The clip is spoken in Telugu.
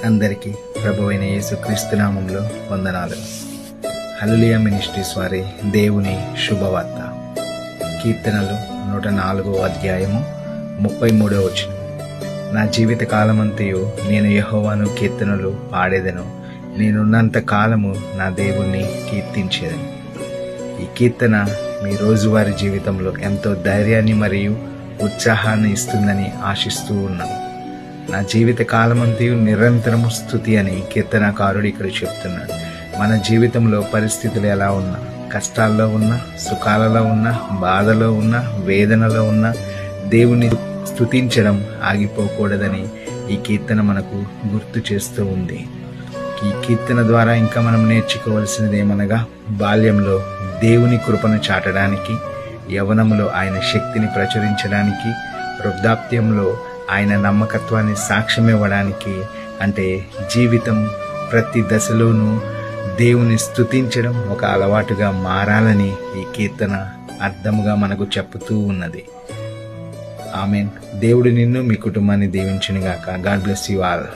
అందరికీ ప్రభువైన యేసుక్రీస్తు నామంలో వందనాలు. హల్లెలూయా మినిస్ట్రీస్ వారి దేవుని శుభవార్త. కీర్తనలు 104వ అధ్యాయము 33వ వచనం. నా జీవిత కాలమంతయు నేను యెహోవాను కీర్తనలు పాడేదను, నేనున్నంత కాలము నా దేవుణ్ణి కీర్తించేదను. ఈ కీర్తన మీ రోజువారీ జీవితంలో ఎంతో ధైర్యాన్ని మరియు ఉత్సాహాన్ని ఇస్తుందని ఆశిస్తూ ఉన్నాను. నా జీవిత కాలమంతయు నిరంతరము స్తుతి అని కీర్తనకారుడు ఇక్కడ చెప్తున్నాడు. మన జీవితంలో పరిస్థితులు ఎలా ఉన్నా, కష్టాల్లో ఉన్నా, సుఖాలలో ఉన్నా, బాధలో ఉన్నా, వేదనలో ఉన్నా దేవుని స్తుతించడం ఆగిపోకూడదని ఈ కీర్తన మనకు గుర్తు చేస్తూ ఉంది. ఈ కీర్తన ద్వారా ఇంకా మనం నేర్చుకోవాల్సినది ఏమనగా, బాల్యంలో దేవుని కృపను చాటడానికి, యవ్వనంలో ఆయన శక్తిని ప్రచురించడానికి, వృద్ధాప్యంలో ఆయన నమ్మకత్వాన్ని సాక్ష్యం ఇవ్వడానికి, అంటే జీవితం ప్రతి దశలోనూ దేవుని స్తుతించడం ఒక అలవాటుగా మారాలని ఈ కీర్తన అర్థముగా మనకు చెప్పుతూ ఉన్నది. ఆమేన్. దేవుడు నిన్ను, మీ కుటుంబాన్ని దీవించునుగాక. God bless you all.